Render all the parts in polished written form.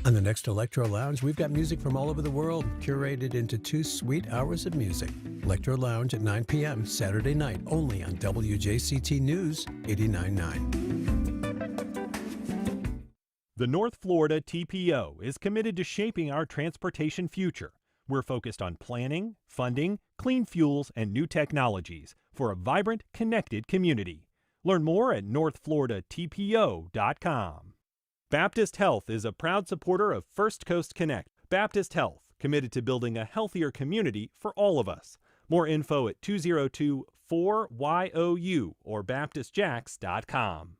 On the next Electro Lounge, we've got music from all over the world, curated into 2 sweet hours of music. Electro Lounge at 9 p.m. Saturday night, only on WJCT News 89.9. The North Florida TPO is committed to shaping our transportation future. We're focused on planning, funding, clean fuels, and new technologies for a vibrant, connected community. Learn more at northfloridatpo.com. Baptist Health is a proud supporter of First Coast Connect. Baptist Health, committed to building a healthier community for all of us. More info at 202-4YOU or baptistjax.com.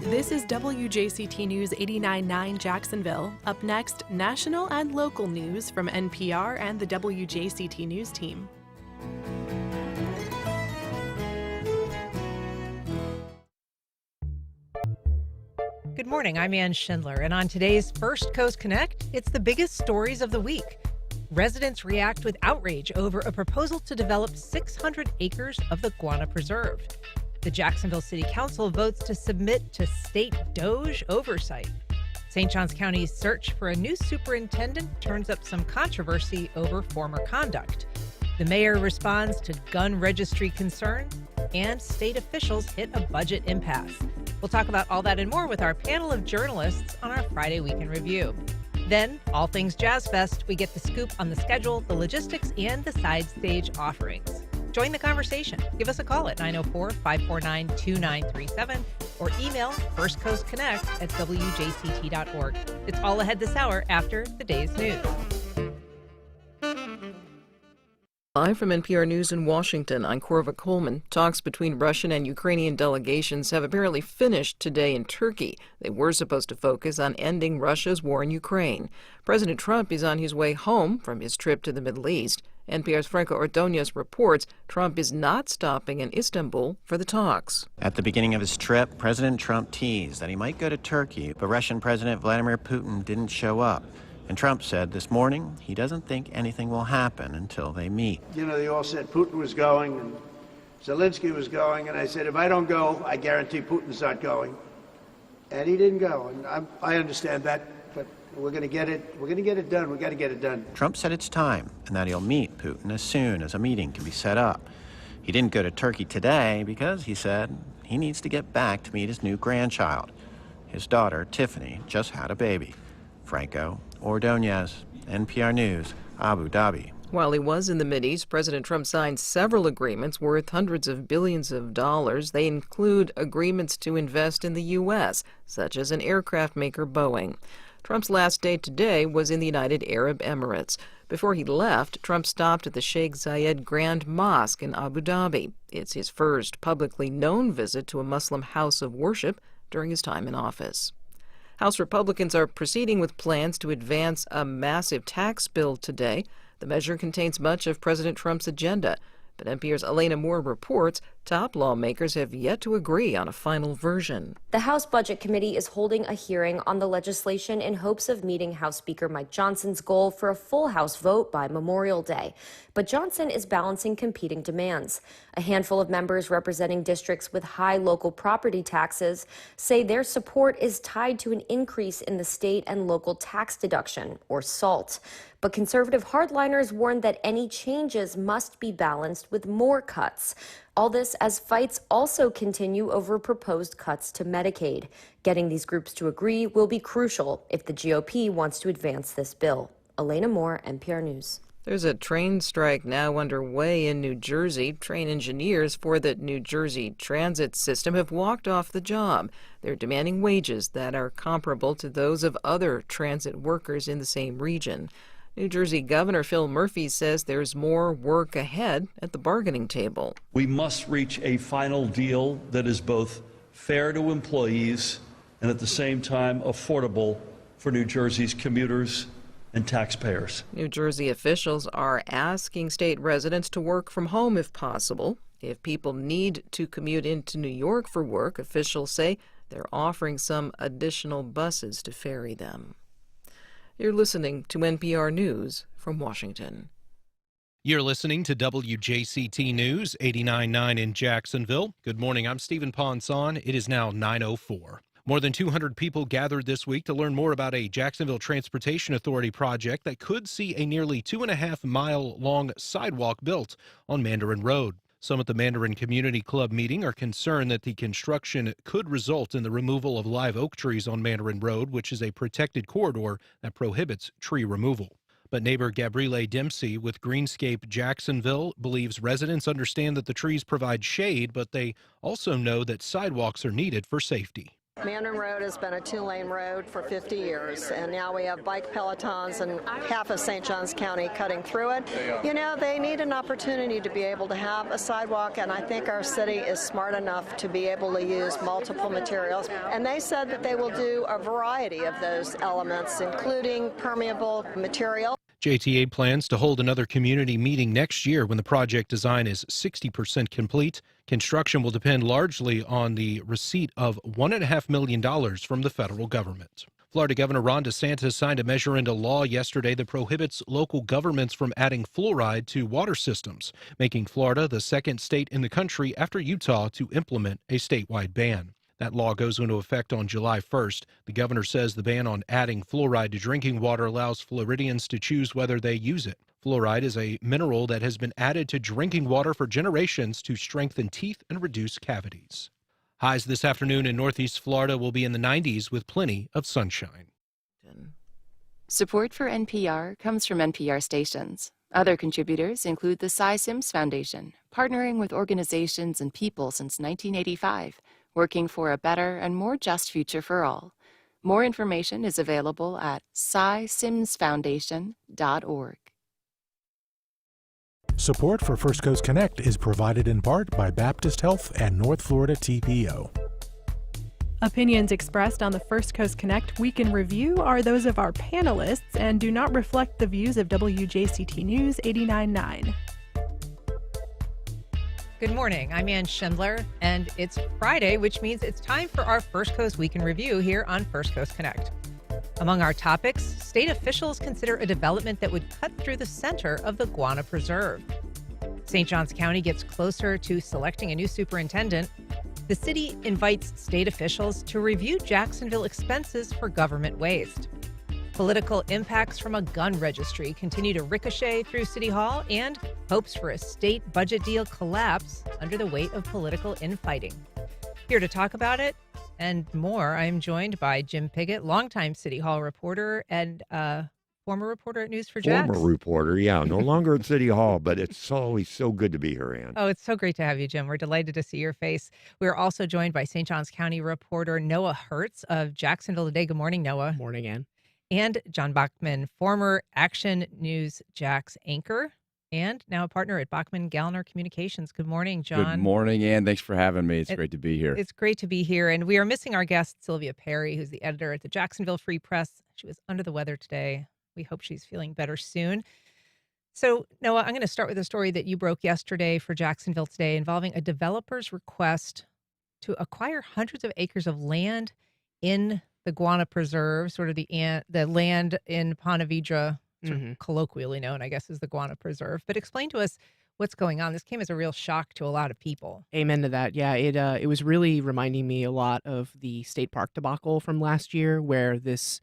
This is WJCT News 89.9 Jacksonville. Up next, national and local news from NPR and the WJCT News team. Good morning, I'm Ann Schindler, and on today's First Coast Connect, it's the biggest stories of the week. Residents react with outrage over a proposal to develop 600 acres of the Guana Preserve. The Jacksonville City Council votes to submit to state DOGE oversight. St. Johns County's search for a new superintendent turns up some controversy over former conduct. The mayor responds to gun registry concerns, and state officials hit a budget impasse. We'll talk about all that and more with our panel of journalists on our Friday Week in Review. Then, all things Jazz Fest, we get the scoop on the schedule, the logistics, and the sidestage offerings. Join the conversation. Give us a call at 904-549-2937 or email firstcoastconnect@wjct.org. It's all ahead this hour after the day's news. Live from NPR News in Washington, I'm Corva Coleman. Talks between Russian and Ukrainian delegations have apparently finished today in Turkey. They were supposed to focus on ending Russia's war in Ukraine. President Trump is on his way home from his trip to the Middle East. NPR's Franco Ordonez reports Trump is not stopping in Istanbul for the talks. At the beginning of his trip, President Trump teased that he might go to Turkey, but Russian President Vladimir Putin didn't show up. And Trump said this morning he doesn't think anything will happen until they meet. You know, they all said Putin was going and Zelensky was going, and I said, if I don't go, I guarantee Putin's not going. And he didn't go, and I understand that, but we're going to get it. We're going to get it done. We've got to get it done. Trump said it's time, and that he'll meet Putin as soon as a meeting can be set up. He didn't go to Turkey today because, he said, he needs to get back to meet his new grandchild. His daughter, Tiffany, just had a baby. Franco Ordonez, NPR News, Abu Dhabi. While he was in the Mideast, President Trump signed several agreements worth hundreds of billions of dollars. They include agreements to invest in the U.S., such as an aircraft maker, Boeing. Trump's last day today was in the United Arab Emirates. Before he left, Trump stopped at the Sheikh Zayed Grand Mosque in Abu Dhabi. It's his first publicly known visit to a Muslim house of worship during his time in office. House Republicans are proceeding with plans to advance a massive tax bill today. The measure contains much of President Trump's agenda. But NPR's Elena Moore reports top lawmakers have yet to agree on a final version. The House Budget Committee is holding a hearing on the legislation in hopes of meeting House Speaker Mike Johnson's goal for a full House vote by Memorial Day. But Johnson is balancing competing demands. A handful of members representing districts with high local property taxes say their support is tied to an increase in the state and local tax deduction, or SALT. But conservative hardliners warn that any changes must be balanced with more cuts. All this as fights also continue over proposed cuts to Medicaid. Getting these groups to agree will be crucial if the GOP wants to advance this bill. Elena Moore, NPR News. There's a train strike now underway in New Jersey. Train engineers for the New Jersey transit system have walked off the job. They're demanding wages that are comparable to those of other transit workers in the same region. New Jersey Governor Phil Murphy says there's more work ahead at the bargaining table. We must reach a final deal that is both fair to employees and at the same time affordable for New Jersey's commuters and taxpayers. New Jersey officials are asking state residents to work from home if possible. If people need to commute into New York for work, officials say they're offering some additional buses to ferry them. You're listening to NPR News from Washington. You're listening to WJCT News 89.9 in Jacksonville. Good morning, I'm Stephen Ponson. It is now 9:04. More than 200 people gathered this week to learn more about a Jacksonville Transportation Authority project that could see a nearly 2.5-mile-long sidewalk built on Mandarin Road. Some at the Mandarin Community Club meeting are concerned that the construction could result in the removal of live oak trees on Mandarin Road, which is a protected corridor that prohibits tree removal. But neighbor Gabriele Dempsey with Greenscape Jacksonville believes residents understand that the trees provide shade, but they also know that sidewalks are needed for safety. Mandarin Road has been a two-lane road for 50 years, and now we have bike pelotons and half of St. Johns County cutting through it. You know, they need an opportunity to be able to have a sidewalk, and I think our city is smart enough to be able to use multiple materials. And they said that they will do a variety of those elements, including permeable material. JTA plans to hold another community meeting next year when the project design is 60% complete. Construction will depend largely on the receipt of $1.5 million from the federal government. Florida Governor Ron DeSantis signed a measure into law yesterday that prohibits local governments from adding fluoride to water systems, making Florida the second state in the country after Utah to implement a statewide ban. That law goes into effect on July 1st. The governor says the ban on adding fluoride to drinking water allows Floridians to choose whether they use it. Fluoride is a mineral that has been added to drinking water for generations to strengthen teeth and reduce cavities. Highs this afternoon in Northeast Florida will be in the 90s with plenty of sunshine. Support for NPR comes from NPR stations. Other contributors include the Cy Sims Foundation, partnering with organizations and people since 1985, working for a better and more just future for all. More information is available at cysimsfoundation.org. Support for First Coast Connect is provided in part by Baptist Health and North Florida TPO. Opinions expressed on the First Coast Connect Week in Review are those of our panelists and do not reflect the views of WJCT News 89.9. Good morning. I'm Ann Schindler, and it's Friday, which means it's time for our First Coast Week in Review here on First Coast Connect. Among our topics, state officials consider a development that would cut through the center of the Guana Preserve. St. Johns County gets closer to selecting a new superintendent. The city invites state officials to review Jacksonville expenses for government waste. Political impacts from a gun registry continue to ricochet through City Hall, and hopes for a state budget deal collapse under the weight of political infighting. Here to talk about it and more, I am joined by Jim Piggott, longtime City Hall reporter and former reporter at News4Jax. Former reporter, yeah. No longer at City Hall, but it's always so good to be here, Ann. Oh, it's so great to have you, Jim. We're delighted to see your face. We're also joined by St. Johns County reporter Noah Hertz of Jacksonville Today. Good morning, Noah. Morning, Ann. And John Bachman, former Action News Jax anchor and now a partner at Bachman Gallner Communications. Good morning, John. Good morning, Ann. Thanks for having me. It's great to be here. It's great to be here. And we are missing our guest, Sylvia Perry, who's the editor at the Jacksonville Free Press. She was under the weather today. We hope she's feeling better soon. So, Noah, I'm going to start with a story that you broke yesterday for Jacksonville Today involving a developer's request to acquire hundreds of acres of land in the Guana Preserve, sort of the land in Ponte Vedra, colloquially known, I guess, as the Guana Preserve. But explain to us what's going on. This came as a real shock to a lot of people. Amen to that. Yeah, it was really reminding me a lot of the state park debacle from last year, where this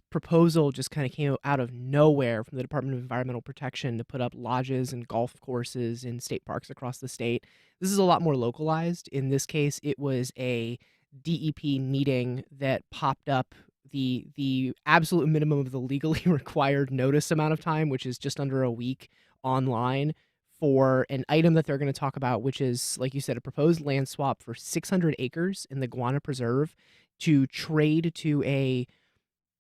proposal just kind of came out of nowhere from the Department of Environmental Protection to put up lodges and golf courses in state parks across the state. This is a lot more localized. In this case, it was a DEP meeting that popped up the absolute minimum of the legally required notice amount of time, which is just under a week online, for an item that they're going to talk about, which is, like you said, a proposed land swap for 600 acres in the Guana Preserve to trade to a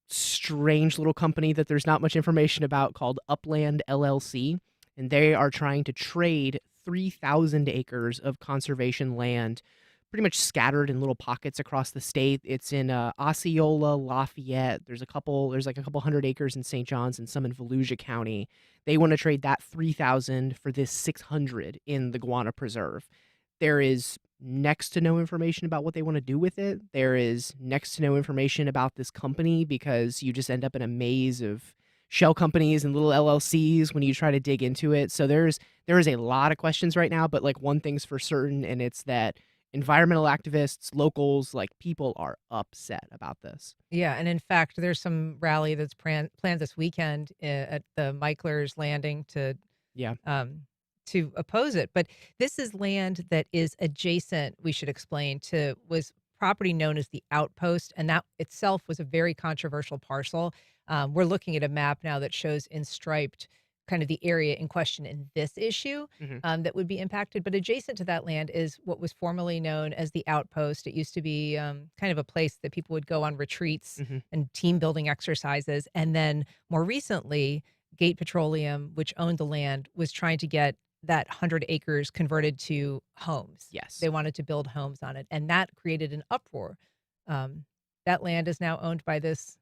strange little company that there's not much information about called Upland LLC. And they are trying to trade 3,000 acres of conservation land pretty much scattered in little pockets across the state. It's in Osceola, Lafayette. There's like a couple hundred acres in St. John's and some in Volusia County. They want to trade that 3,000 for this 600 in the Guana Preserve. There is next to no information about what they want to do with it. There is next to no information about this company, because you just end up in a maze of shell companies and little LLCs when you try to dig into it. So there is a lot of questions right now, but like one thing's for certain, and it's that environmental activists, locals, like people are upset about this. Yeah, and in fact, there's some rally that's planned this weekend at the Meichlers Landing Yeah. To oppose it. But this is land that is adjacent, we should explain, was property known as the Outpost, and that itself was a very controversial parcel. We're looking at a map now that shows in striped kind of the area in question in this issue that would be impacted. But adjacent to that land is what was formerly known as the Outpost. It used to be kind of a place that people would go on retreats and team building exercises. And then more recently, Gate Petroleum, which owned the land, was trying to get that 100 acres converted to homes. Yes. They wanted to build homes on it. And that created an uproar. That land is now owned by this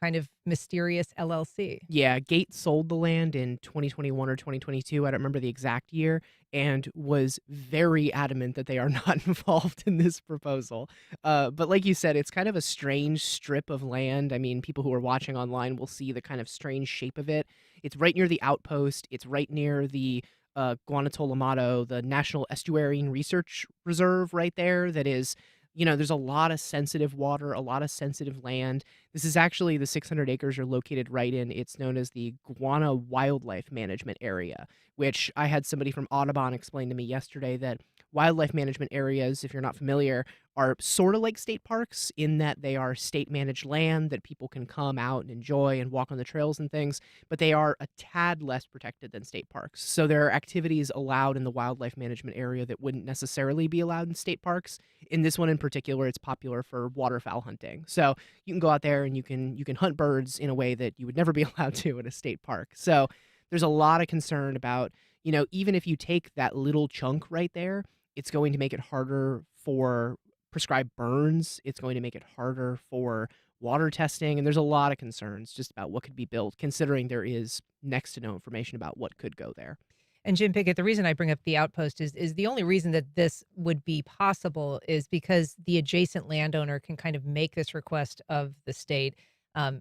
kind of mysterious LLC. Yeah, Gates sold the land in 2021 or 2022. I don't remember the exact year, and was very adamant that they are not involved in this proposal. But like you said, it's kind of a strange strip of land. I mean, people who are watching online will see the kind of strange shape of it. It's right near the Outpost. It's right near the Guanatolamato, the National Estuarine Research Reserve right there. That is, there's a lot of sensitive water, a lot of sensitive land. This is actually the 600 acres are located right in. It's known as the Guana Wildlife Management Area, which I had somebody from Audubon explain to me yesterday that wildlife management areas, if you're not familiar, are sort of like state parks in that they are state-managed land that people can come out and enjoy and walk on the trails and things, but they are a tad less protected than state parks. So there are activities allowed in the wildlife management area that wouldn't necessarily be allowed in state parks. In this one in particular, it's popular for waterfowl hunting. So you can go out there and you can hunt birds in a way that you would never be allowed to in a state park. So there's a lot of concern about, even if you take that little chunk right there, it's going to make it harder for prescribed burns. It's going to make it harder for water testing. And there's a lot of concerns just about what could be built, considering there is next to no information about what could go there. And Jim Piggott, the reason I bring up the Outpost is the only reason that this would be possible is because the adjacent landowner can kind of make this request of the state.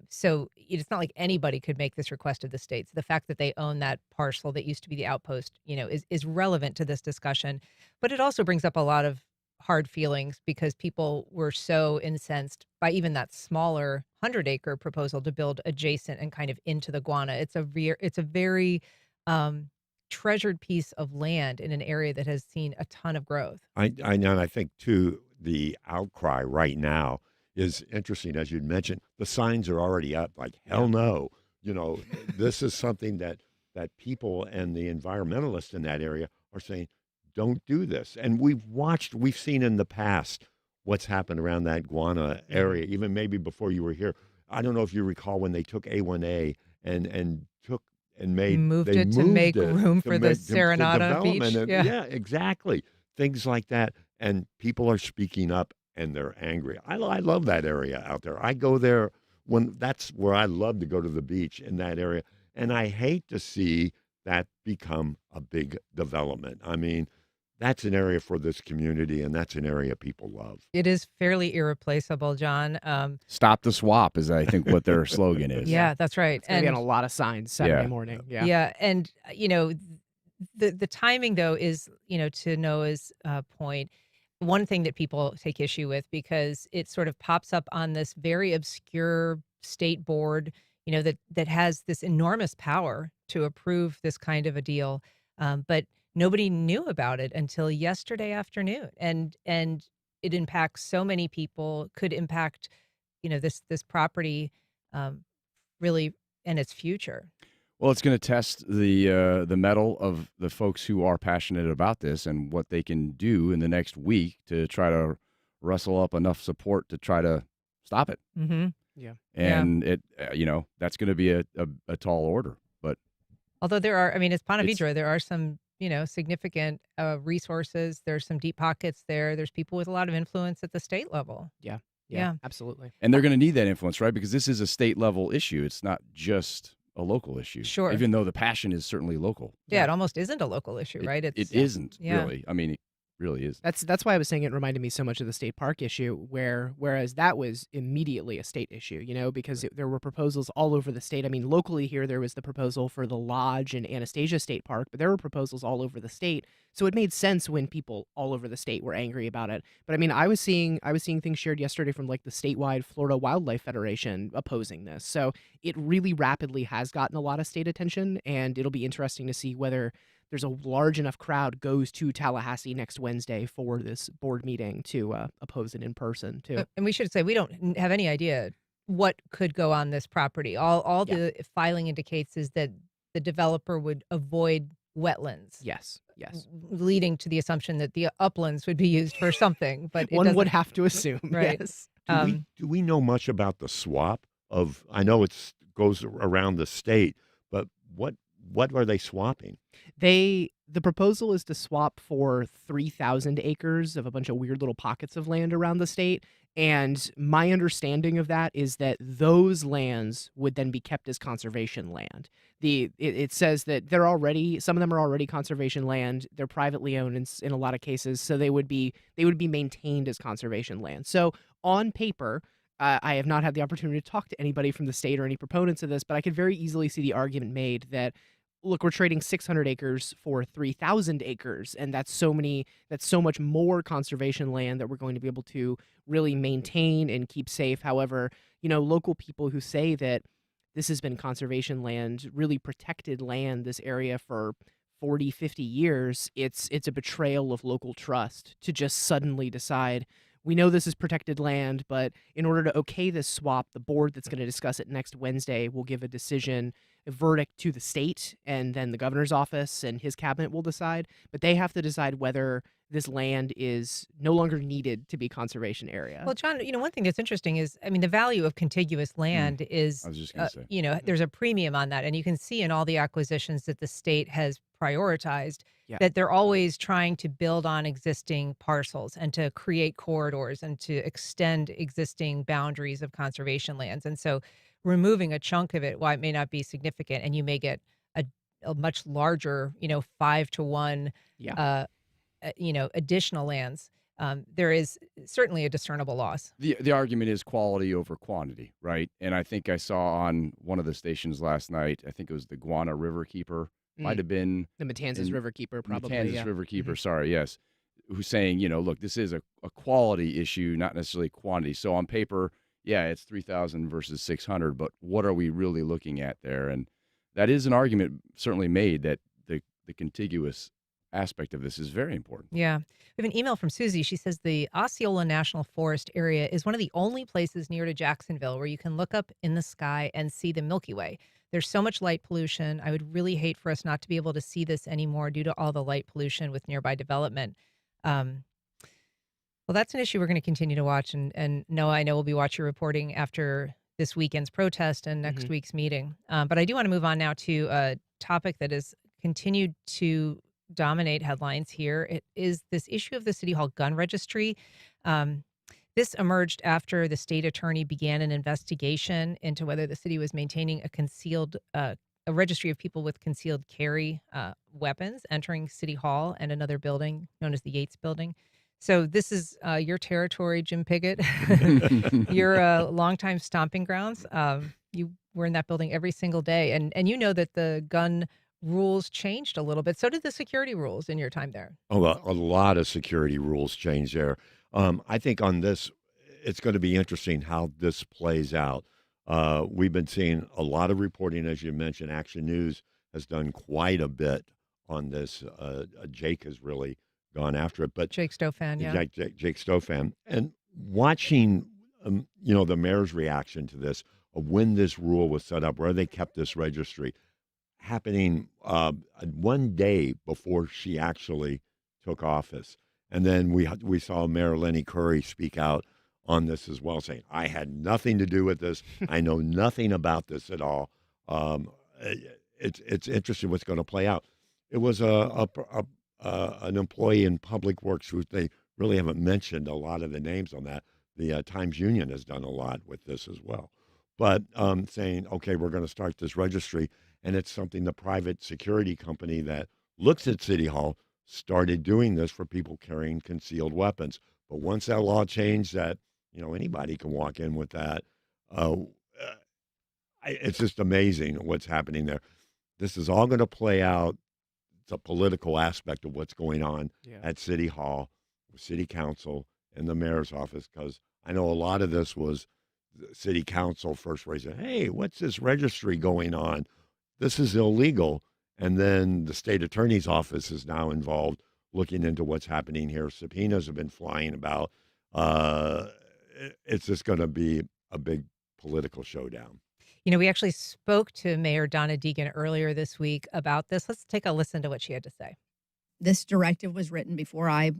So it's not like anybody could make this request of the state. So the fact that they own that parcel that used to be the Outpost, is relevant to this discussion. But it also brings up a lot of hard feelings because people were so incensed by even that smaller 100-acre proposal to build adjacent and kind of into the Guana. It's a very treasured piece of land in an area that has seen a ton of growth. I know, and I think too the outcry right now is interesting. As you'd mentioned, the signs are already up like, hell no. This is something that people and the environmentalists in that area are saying, don't do this. And we've seen in the past what's happened around that Guana area, even maybe before you were here. I don't know if you recall when they took A1A and moved it to make room for the Serenata Beach. Yeah, exactly. Things like that. And people are speaking up and they're angry. I love that area out there. I go there that's where I love to go to the beach in that area. And I hate to see that become a big development. I mean, that's an area for this community, and that's an area people love. It is fairly irreplaceable, John. Stop the swap is, I think, what their slogan is. Yeah, that's right. It's going to be on a lot of signs Saturday morning. Yeah. Yeah, and, the timing, though, is, to Noah's point, one thing that people take issue with because it sort of pops up on this very obscure state board, that has this enormous power to approve this kind of a deal. But nobody knew about it until yesterday afternoon. And it impacts so many people, could impact, this property really and its future. Well, it's going to test the mettle of the folks who are passionate about this and what they can do in the next week to try to rustle up enough support to try to stop it. Mm-hmm. Yeah. And it, that's going to be a tall order. But although as Ponte Vedra, there are some, significant resources. There's some deep pockets there. There's people with a lot of influence at the state level. Yeah, absolutely. And they're going to need that influence, right? Because this is a state level issue. It's not just a local issue. Sure. Even though the passion is certainly local. Yeah, it almost isn't a local issue, right? It isn't really. I mean, really is. That's why I was saying it reminded me so much of the state park issue, whereas that was immediately a state issue, because there were proposals all over the state. I mean, locally here there was the proposal for the Lodge and Anastasia State Park, but there were proposals all over the state. So it made sense when people all over the state were angry about it. But I mean, I was seeing things shared yesterday from like the statewide Florida Wildlife Federation opposing this. So it really rapidly has gotten a lot of state attention, and it'll be interesting to see whether there's a large enough crowd goes to Tallahassee next Wednesday for this board meeting to oppose it in person too. And we should say we don't have any idea what could go on this property. All the filing indicates is that the developer would avoid wetlands. Yes. Leading to the assumption that the uplands would be used for something, but one would have to assume. Right. Yes. Do we know much about the swap of? I know it goes around the state, but what are they swapping? The proposal is to swap for 3,000 acres of a bunch of weird little pockets of land around the state. And my understanding of that is that those lands would then be kept as conservation land. It says that some of them are already conservation land. They're privately owned in a lot of cases, so they would be maintained as conservation land. So on paper, I have not had the opportunity to talk to anybody from the state or any proponents of this, but I could very easily see the argument made that, look, we're trading 600 acres for 3,000 acres, and that's so much more conservation land that we're going to be able to really maintain and keep safe. However, local people who say that this has been conservation land, really protected land, this area for 40, 50 years, it's a betrayal of local trust to just suddenly decide, we know this is protected land, but in order to okay this swap, the board that's going to discuss it next Wednesday will give a verdict to the state, and then the governor's office and his cabinet will decide. But they have to decide whether this land is no longer needed to be conservation area. Well, John, one thing that's interesting is, I mean, the value of contiguous land is, I was just going to say. There's a premium on that. And you can see in all the acquisitions that the state has prioritized that they're always trying to build on existing parcels and to create corridors and to extend existing boundaries of conservation lands. And so removing a chunk of it, while it may not be significant, and you may get a much larger, 5-to-1, additional lands, there is certainly a discernible loss. The argument is quality over quantity, right? And I think I saw on one of the stations last night, I think it was the Guana Riverkeeper, might have been the Matanzas Riverkeeper, probably. Matanzas Riverkeeper, sorry, yes. Who's saying, look, this is a quality issue, not necessarily quantity. So on paper, it's 3,000 versus 600, but what are we really looking at there? And that is an argument certainly made that the contiguous aspect of this is very important. Yeah. We have an email from Susie. She says the Osceola National Forest area is one of the only places near to Jacksonville where you can look up in the sky and see the Milky Way. There's so much light pollution. I would really hate for us not to be able to see this anymore due to all the light pollution with nearby development. Well, that's an issue we're going to continue to watch. And Noah, I know we'll be watching reporting after this weekend's protest and next week's meeting. But I do want to move on now to a topic that has continued to dominate headlines here. It is this issue of the City Hall gun registry. This emerged after the state attorney began an investigation into whether the city was maintaining a registry of people with concealed carry weapons entering City Hall and another building known as the Yates Building. So this is your territory, Jim Piggott. Your longtime stomping grounds. You were in that building every single day, and you know that the gun rules changed a little bit. So did the security rules in your time there. Oh, a lot of security rules changed there. I think on this, it's going to be interesting how this plays out. We've been seeing a lot of reporting, as you mentioned. Action News has done quite a bit on this. Jake has really gone after it, but Jake Stofan, yeah, Jake Stofan, and watching, the mayor's reaction to this, of when this rule was set up, where they kept this registry, happening one day before she actually took office. And then we saw Mayor Lenny Curry speak out on this as well, saying, I had nothing to do with this. I know nothing about this at all. It's interesting what's going to play out. It was an employee in Public Works who they really haven't mentioned a lot of the names on that. The Times Union has done a lot with this as well. But saying, okay, we're going to start this registry, and it's something the private security company that looks at City Hall started doing this for people carrying concealed weapons. But once that law changed that, anybody can walk in with that, it's just amazing what's happening there. This is all going to play out. It's a political aspect of what's going on at City Hall, City Council, and the mayor's office, because I know a lot of this was the City Council first raising, hey, what's this registry going on? This is illegal. And then the state attorney's office is now involved looking into what's happening here. Subpoenas have been flying about. It's just going to be a big political showdown. We actually spoke to Mayor Donna Deegan earlier this week about this. Let's take a listen to what she had to say. This directive was written before I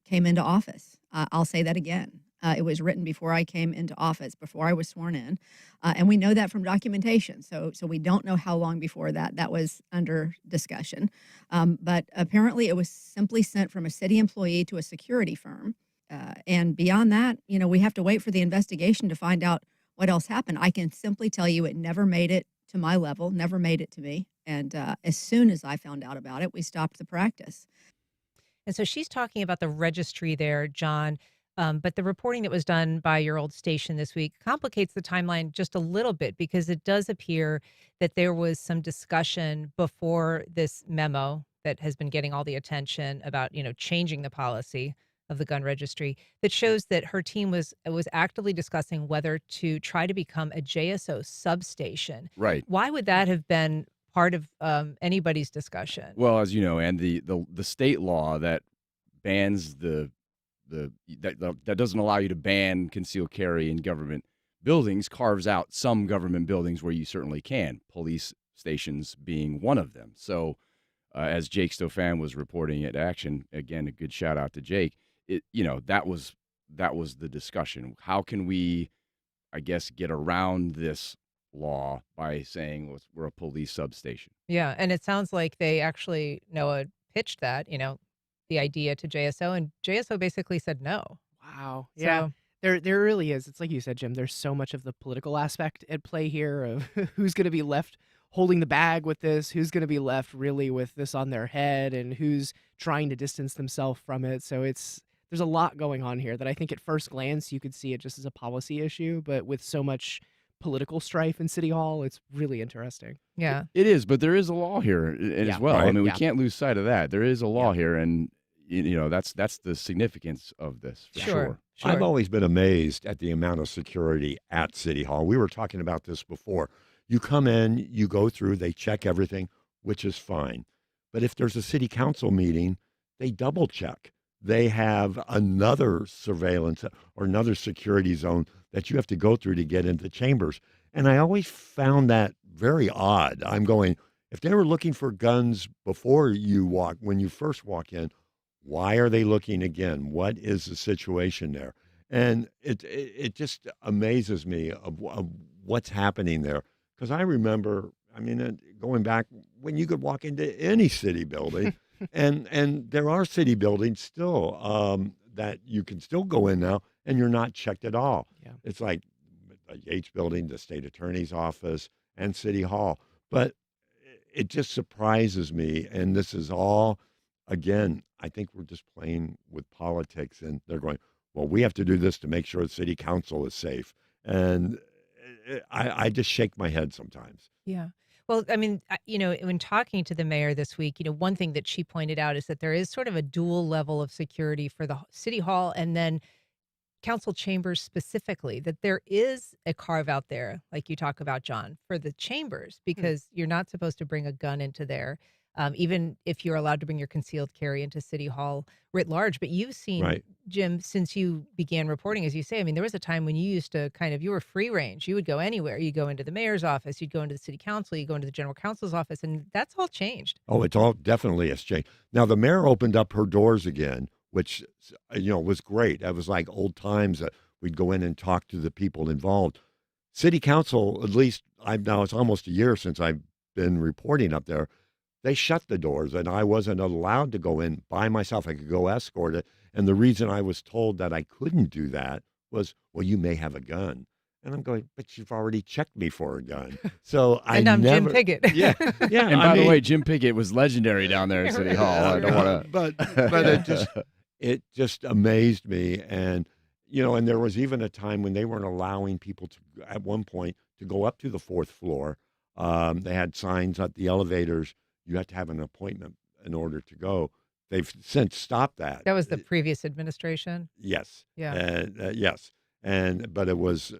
came into office. I'll say that again. It was written before I came into office, before I was sworn in. And we know that from documentation. So we don't know how long before that was under discussion. But apparently it was simply sent from a city employee to a security firm. And beyond that, we have to wait for the investigation to find out what else happened. I can simply tell you it never made it to my level, never made it to me. And as soon as I found out about it, we stopped the practice. And so she's talking about the registry there, John. But the reporting that was done by your old station this week complicates the timeline just a little bit, because it does appear that there was some discussion before this memo that has been getting all the attention about, changing the policy of the gun registry, that shows that her team was actively discussing whether to try to become a JSO substation. Right. Why would that have been part of anybody's discussion? Well, as you know, and the state law that bans that doesn't allow you to ban concealed carry in government buildings carves out some government buildings where you certainly can, police stations being one of them. So as Jake Stofan was reporting at Action, again, a good shout out to Jake, that was the discussion. How can we, I guess, get around this law by saying we're a police substation? Yeah, and it sounds like they actually, Noah, pitched that, the idea to JSO, and JSO basically said no. Wow. So, Yeah. There really is. It's like you said, Jim, there's so much of the political aspect at play here of who's going to be left holding the bag with this, who's going to be left really with this on their head, and who's trying to distance themselves from it. So there's a lot going on here that I think at first glance you could see it just as a policy issue, but with so much political strife in City Hall, it's really interesting. Yeah. It is, but there is a law here as well. Right. I mean, we can't lose sight of that. There is a law here, and that's the significance of this, for sure. I've always been amazed at the amount of security at City Hall. We were talking about this before. You come in, you go through, they check everything, which is fine. But if there's a city council meeting, they double check. They have another surveillance or another security zone that you have to go through to get into chambers. And I always found that very odd. I'm going, if they were looking for guns before you walk, when you first walk in, why are they looking again? What is the situation there? And it just amazes me of what's happening there. Because I remember, going back when you could walk into any city building, and there are city buildings still that you can still go in now, and you're not checked at all. Yeah. It's like the Yates Building, the state attorney's office, and City Hall. But it just surprises me, and this is all, again, I think we're just playing with politics, and they're going, well, we have to do this to make sure the city council is safe. And I just shake my head sometimes. Yeah. Well, when talking to the mayor this week, one thing that she pointed out is that there is sort of a dual level of security for the city hall and then council chambers specifically, that there is a carve out there, like you talk about, John, for the chambers, because you're not supposed to bring a gun into there. Even if you're allowed to bring your concealed carry into City Hall writ large. But you've seen, Right. Jim, since you began reporting, as you say, there was a time when you used to you were free range. You would go anywhere. You'd go into the mayor's office. You'd go into the city council. You'd go into the general counsel's office. And that's all changed. Oh, it's all definitely has changed. Now, the mayor opened up her doors again, which, was great. That was like old times that we'd go in and talk to the people involved. City council, at least it's almost a year since I've been reporting up there. They shut the doors, and I wasn't allowed to go in by myself. I could go escort it. And the reason I was told that I couldn't do that was, well, you may have a gun. And I'm going, but you've already checked me for a gun. So And I'm Jim Piggott. Yeah, yeah. And by the way, Jim Piggott was legendary down there at City Hall. I don't want to. But it just amazed me. And, and there was even a time when they weren't allowing people to, at one point, to go up to the 4th floor. They had signs at the elevators. You have to have an appointment in order to go. They've since stopped that. That was the previous administration. Yes. Yeah. Yes. But it was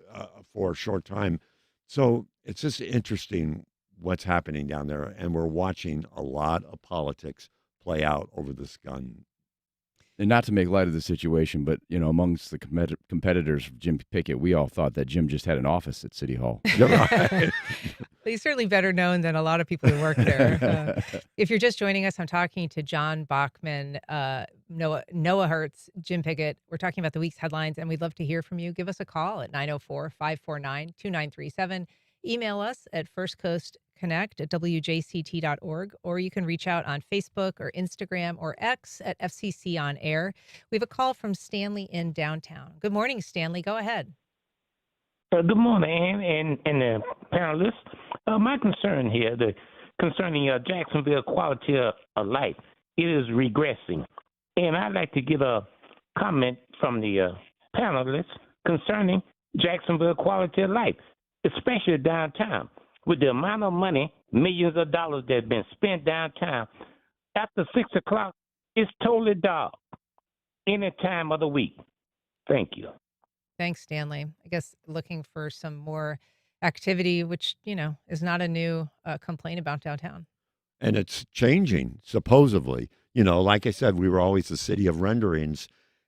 for a short time. So it's just interesting what's happening down there. And we're watching a lot of politics play out over this gun. And not to make light of the situation, but, amongst the competitors of Jim Pickett, we all thought that Jim just had an office at City Hall. He's certainly better known than a lot of people who work there. If you're just joining us, I'm talking to John Bachman, Noah Hertz, Jim Piggott. We're talking about the week's headlines, and we'd love to hear from you. Give us a call at 904-549-2937. Email us at firstcoastconnect@wjct.org, or you can reach out on Facebook or Instagram or X at FCC On Air. We have a call from Stanley in downtown. Good morning, Stanley. Go ahead. Good morning, Ann, and the panelists. My concern here, concerning Jacksonville quality of life, it is regressing. And I'd like to get a comment from the panelists concerning Jacksonville quality of life, especially downtown. With the amount of money, millions of dollars that have been spent downtown, after 6 o'clock, it's totally dark any time of the week. Thank you. Thanks, Stanley. I guess looking for some more activity, which, is not a new complaint about downtown. And it's changing, supposedly. Like I said, we were always the city of renderings.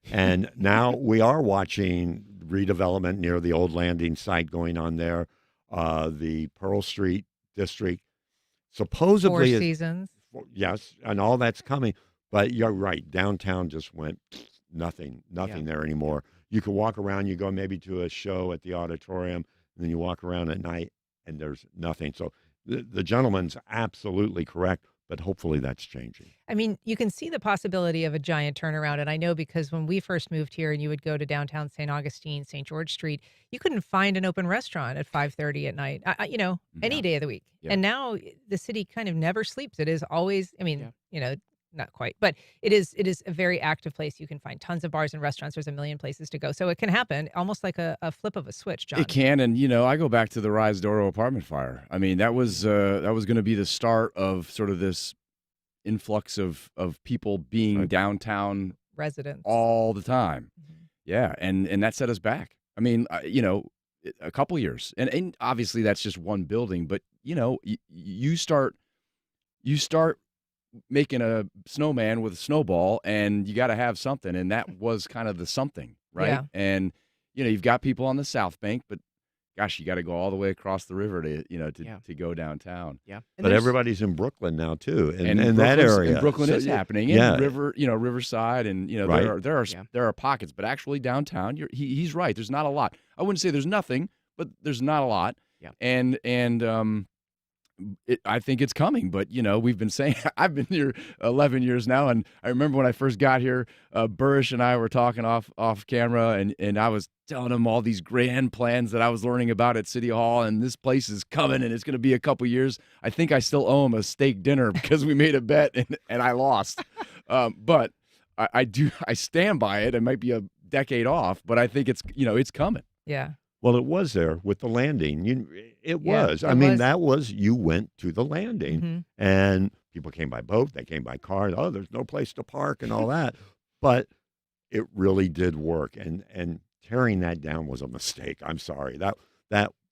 And now we are watching redevelopment near the old landing site going on there. The Pearl Street district, supposedly. Four Seasons. Yes, and all that's coming. But you're right. Downtown just went nothing there anymore. You can walk around, you go maybe to a show at the auditorium, and then you walk around at night, and there's nothing. So the gentleman's absolutely correct, but hopefully that's changing. I mean, you can see the possibility of a giant turnaround. And I know because when we first moved here and you would go to downtown St. Augustine, St. George Street, you couldn't find an open restaurant at 5:30 at night, any day of the week. Yeah. And now the city kind of never sleeps. It is always, not quite, but it is a very active place. You can find tons of bars and restaurants. There's a million places to go. So it can happen almost like a flip of a switch, John. It can. And, I go back to the Rise Doro apartment fire. I mean, that was going to be the start of sort of this influx of people being downtown residents all the time. Mm-hmm. Yeah. And that set us back. I mean, a couple years. And obviously that's just one building. But, you start making a snowman with a snowball, and you got to have something, and that was kind of the something, right? Yeah. And you've got people on the South Bank, but gosh, you got to go all the way across the river to go downtown. Yeah, but everybody's in Brooklyn now too, and in that area, and Brooklyn is happening. Yeah, and Riverside, and right. there are pockets, but actually downtown, he's right. There's not a lot. I wouldn't say there's nothing, but there's not a lot. Yeah, and I think it's coming, but we've been saying I've been here 11 years now, and I remember when I first got here, Burrish and I were talking off camera, and I was telling him all these grand plans that I was learning about at City Hall, and this place is coming, and it's going to be a couple years. I think I still owe him a steak dinner because we made a bet and I lost, but I stand by it. It might be a decade off, but I think it's coming. Yeah. Well, it was there with the landing. It was. I mean, that was, you went to the landing, mm-hmm. and people came by boat, they came by car. Oh, there's no place to park and all that. But it really did work. And tearing that down was a mistake. I'm sorry. That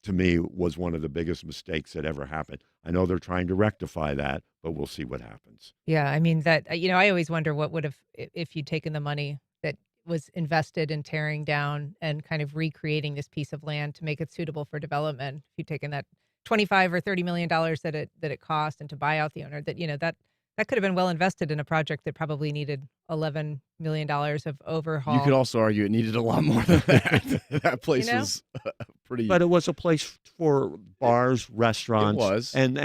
to me was one of the biggest mistakes that ever happened. I know they're trying to rectify that, but we'll see what happens. Yeah, I mean, that, I always wonder what would have, if you'd taken the money that was invested in tearing down and kind of recreating this piece of land to make it suitable for development. If you'd taken that $25 or $30 million that it cost, and to buy out the owner, that could have been well invested in a project that probably needed $11 million of overhaul. You could also argue it needed a lot more than that. That place was pretty. But it was a place for bars, restaurants. It was. And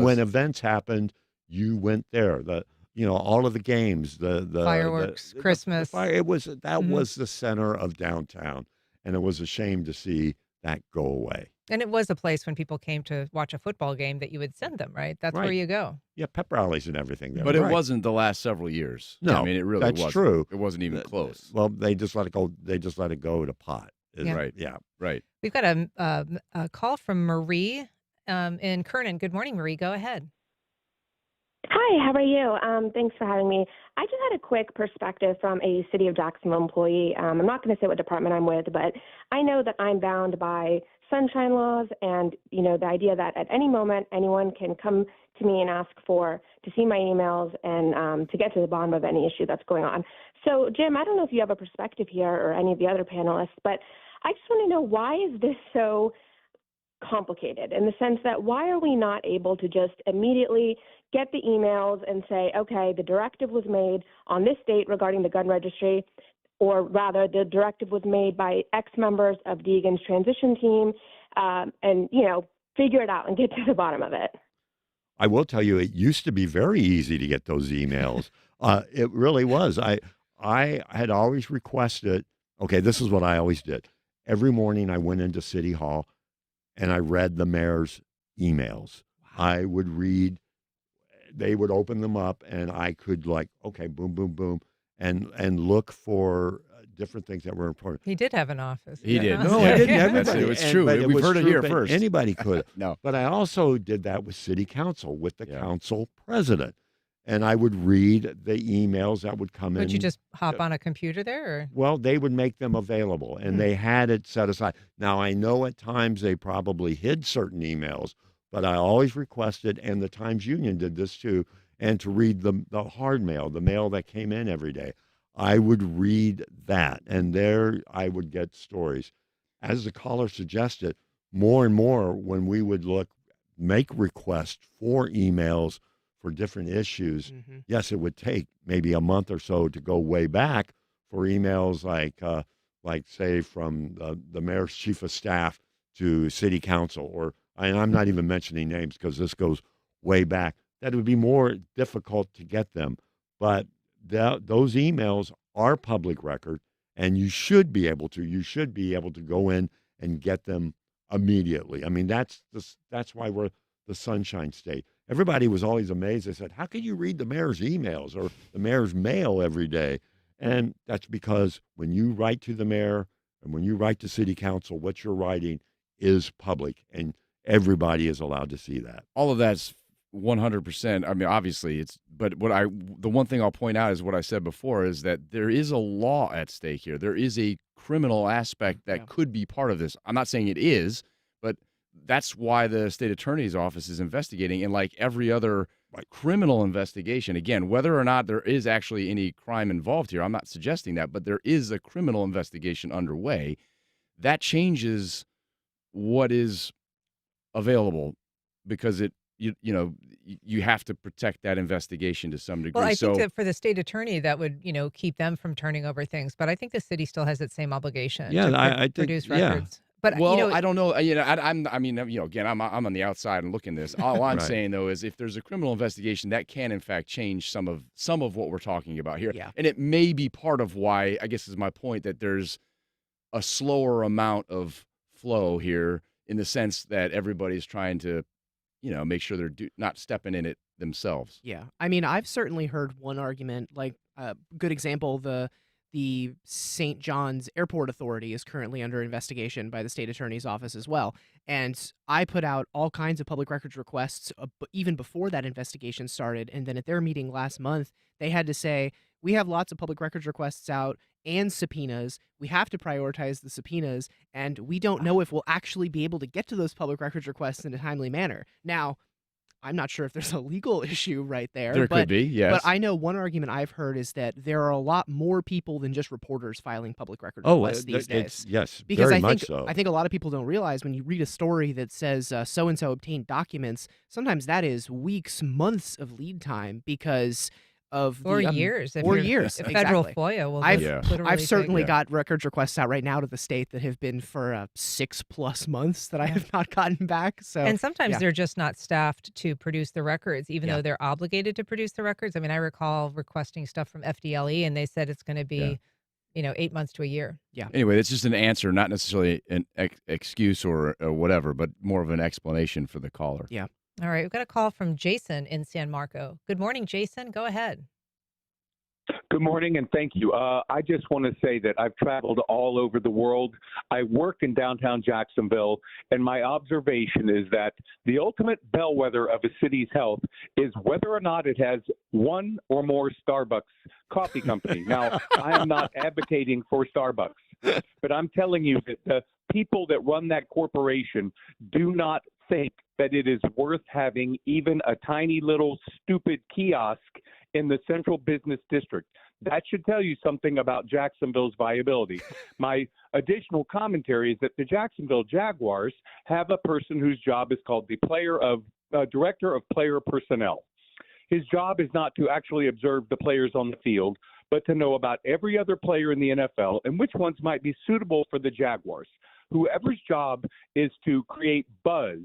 when events happened, you went there. All of the games, the fireworks, Christmas. Was the center of downtown, and it was a shame to see that go away. And it was a place when people came to watch a football game that you would send them, right? That's where Right. you go. Yeah, pep rallies and everything. There. But it Right. wasn't the last several years. No, I mean, it really that's wasn't. true. It wasn't even close. Well, they just let it go. They just let it go to pot. Yeah. Right. Yeah. Right. We've got a call from Marie in Kernan. Good morning, Marie. Go ahead. Hi, how are you? Thanks for having me. I just had a quick perspective from a City of Jacksonville employee. I'm not going to say what department I'm with, but I know that I'm bound by sunshine laws and, the idea that at any moment anyone can come to me and ask to see my emails and to get to the bottom of any issue that's going on. So, Jim, I don't know if you have a perspective here or any of the other panelists, but I just want to know, why is this so complicated, in the sense that why are we not able to just immediately get the emails and say, okay, the directive was made on this date regarding the gun registry, or rather the directive was made by X members of Deegan's transition team, and, figure it out and get to the bottom of it. I will tell you, it used to be very easy to get those emails. It really was. I had always requested, okay, this is what I always did. Every morning I went into City Hall and I read the mayor's emails. Wow. I would read, they would open them up and I could okay, boom, boom, boom, and look for different things that were important. He did have an office. He did. No, I didn't. Everybody. It was true. But We've heard it here but first. Anybody could. No. But I also did that with city council, with the council president. And I would read the emails that would come in. Would you just hop on a computer there? Or? Well, they would make them available, and they had it set aside. Now, I know at times they probably hid certain emails, but I always requested, and the Times Union did this too, and to read the hard mail, the mail that came in every day. I would read that, and there I would get stories. As the caller suggested, more and more when we would make requests for emails for different issues, yes, it would take maybe a month or so to go way back for emails like say from the mayor's chief of staff to city council, and I'm not even mentioning names because this goes way back. That it would be more difficult to get them, but those emails are public record, and you should be able to go in and get them immediately. I mean, that's why we're the Sunshine State. Everybody was always amazed. They said, how can you read the mayor's emails or the mayor's mail every day? And that's because when you write to the mayor and when you write to city council, what you're writing is public, and everybody is allowed to see that. All of that's 100%. I mean, obviously but the one thing I'll point out is what I said before, is that there is a law at stake here. There is a criminal aspect that could be part of this. I'm not saying it is, but that's why the state attorney's office is investigating. And like every other criminal investigation, again, whether or not there is actually any crime involved here, I'm not suggesting that, but there is a criminal investigation underway. That changes what is available, because you have to protect that investigation to some degree. Well, I think that for the state attorney, that would, keep them from turning over things. But I think the city still has its same obligation to I think, produce records. But I don't know. Again, I'm on the outside and looking at this. All I'm saying though is, if there's a criminal investigation, that can in fact change some of what we're talking about here. Yeah. And it may be part of why, I guess is my point, that there's a slower amount of flow here, in the sense that everybody's trying to, make sure they're not stepping in it themselves. Yeah. I mean, I've certainly heard one argument, like good example, the St. John's Airport Authority is currently under investigation by the state attorney's office as well. And I put out all kinds of public records requests even before that investigation started. And then at their meeting last month, they had to say, we have lots of public records requests out and subpoenas. We have to prioritize the subpoenas, and we don't know if we'll actually be able to get to those public records requests in a timely manner. Now, I'm not sure if there's a legal issue right there. There could be, yes. But I know one argument I've heard is that there are a lot more people than just reporters filing public record requests these days. Yes, because very much so. I think a lot of people don't realize, when you read a story that says so-and-so obtained documents, sometimes that is weeks, months of lead time because of years. Years. If federal FOIA will literally I've certainly take got records requests out right now to the state that have been for 6+ months that I have not gotten back. So, and sometimes they're just not staffed to produce the records, even though they're obligated to produce the records. I mean, I recall requesting stuff from FDLE, and they said it's going to be 8 months to a year. Yeah. Anyway, it's just an answer, not necessarily an excuse or whatever, but more of an explanation for the caller. Yeah. All right. We've got a call from Jason in San Marco. Good morning, Jason. Go ahead. Good morning, and thank you. I just want to say that I've traveled all over the world. I work in downtown Jacksonville, and my observation is that the ultimate bellwether of a city's health is whether or not it has one or more Starbucks coffee company. Now, I am not advocating for Starbucks, but I'm telling you that the people that run that corporation do not think that it is worth having even a tiny little stupid kiosk in the central business district. That should tell you something about Jacksonville's viability. My additional commentary is that the Jacksonville Jaguars have a person whose job is called the director of player personnel. His job is not to actually observe the players on the field, but to know about every other player in the NFL and which ones might be suitable for the Jaguars. Whoever's job is to create buzz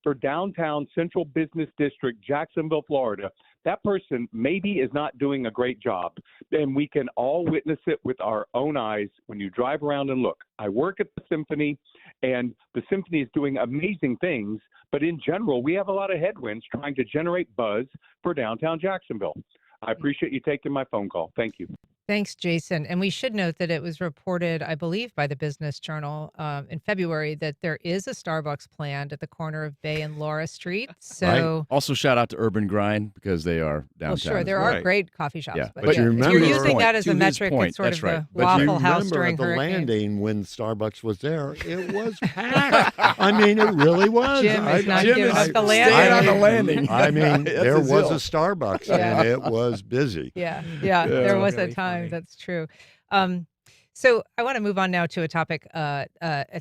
for downtown central business district, Jacksonville, Florida, that person maybe is not doing a great job. And we can all witness it with our own eyes when you drive around and look. I work at the Symphony, and the Symphony is doing amazing things, but in general, we have a lot of headwinds trying to generate buzz for downtown Jacksonville. I appreciate you taking my phone call. Thank you. Thanks, Jason. And we should note that it was reported, I believe, by the Business Journal in February that there is a Starbucks planned at the corner of Bay and Laura Street. So, Right. Also, shout out to Urban Grind because they are downtown. well, sure, as there well. are great coffee shops. Yeah, But, but yeah, you if remember you're his using point. that as To a his metric, point, it's sort that's of right. the But you Waffle House remember during at the hurricanes. landing when Starbucks was there, it was packed. I mean, it really was. Jim is not Jim giving is up the staying landing. on the landing. I mean, That's there his was hill. a Starbucks, Yeah. and it was busy. Yeah, there was a Really time. funny. That's true. So I want to move on now to a topic at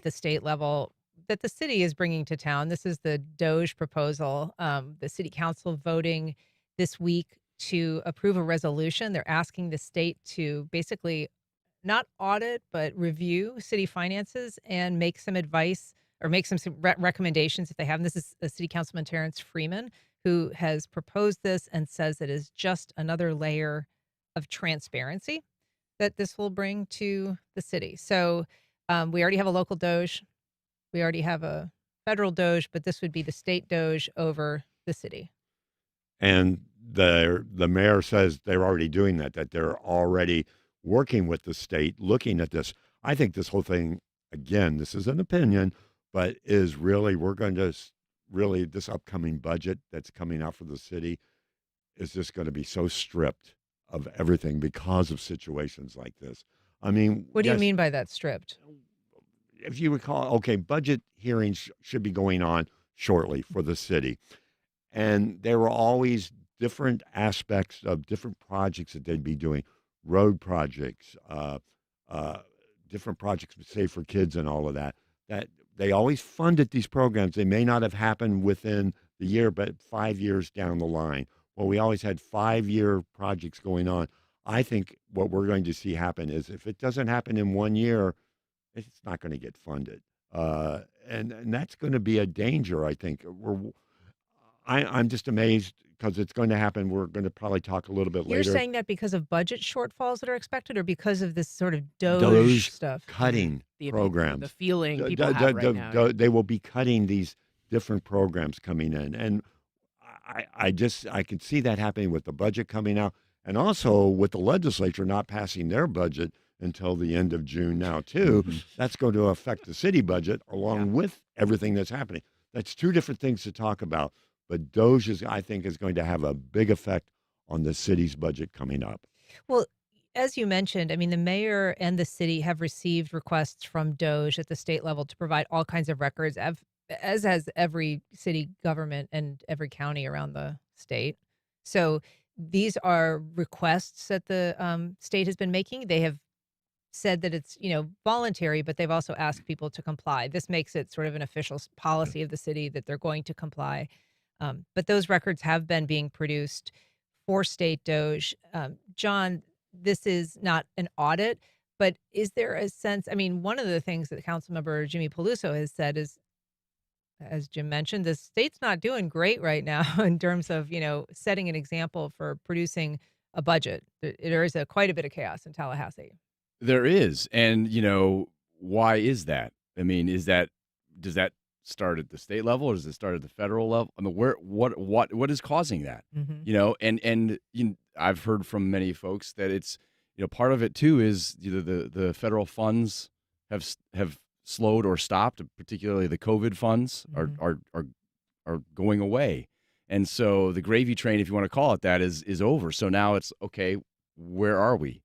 the state level that the city is bringing to town. This is the DOGE proposal. The city council voting this week to approve a resolution. They're asking the state to basically not audit, but review city finances and make some advice or make some recommendations if they have. And this is City Councilman Terrence Freeman, who has proposed this and says it is just another layer of transparency that this will bring to the city. So we already have a local DOGE. We already have a federal DOGE, but this would be the state DOGE over the city. And the mayor says they're already doing that they're already working with the state, looking at this. I think this whole thing, again, this is an opinion, but is really, we're going to really, this upcoming budget that's coming out for the city is just going to be so stripped of everything because of situations like this. I mean, What do you yes, mean by that stripped? if you recall, okay, budget hearings should be going on shortly for the city. And there were always different aspects of different projects that they'd be doing, road projects, different projects, say for kids and all of that, that they always funded these programs. They may not have happened within the year, but 5 years down the line. Well, we always had 5-year projects going on. I think what we're going to see happen is if it doesn't happen in 1 year, it's not going to get funded. And that's going to be a danger, I think. I'm just amazed because it's going to happen. We're going to probably talk a little bit You're later. saying that because of budget shortfalls that are expected or because of this sort of DOGE Those stuff? cutting The programs. the feeling people have right now. They will be cutting these different programs coming in. And I could see that happening with the budget coming out and also with the legislature not passing their budget until the end of June now, too. Mm-hmm. That's going to affect the city budget along with everything that's happening. That's two different things to talk about. But DOGE, I think, is going to have a big effect on the city's budget coming up. Well, as you mentioned, I mean, the mayor and the city have received requests from DOGE at the state level to provide all kinds of records, as has every city government and every county around the state. So these are requests that the state has been making. They have said that it's, voluntary, but they've also asked people to comply. This makes it sort of an official policy of the city that they're going to comply. But those records have been being produced for state DOGE. John, this is not an audit, but is there a sense, I mean, one of the things that Councilmember Jimmy Peluso has said is, as Jim mentioned, the state's not doing great right now in terms of, setting an example for producing a budget. There is quite a bit of chaos in Tallahassee. There is. And, why is that? I mean, does that start at the state level or does it start at the federal level? I mean, what is causing that? And I've heard from many folks that it's, part of it too is the federal funds have slowed or stopped, particularly the COVID funds are going away. And so the gravy train, if you want to call it that, is over. So now it's okay, where are we?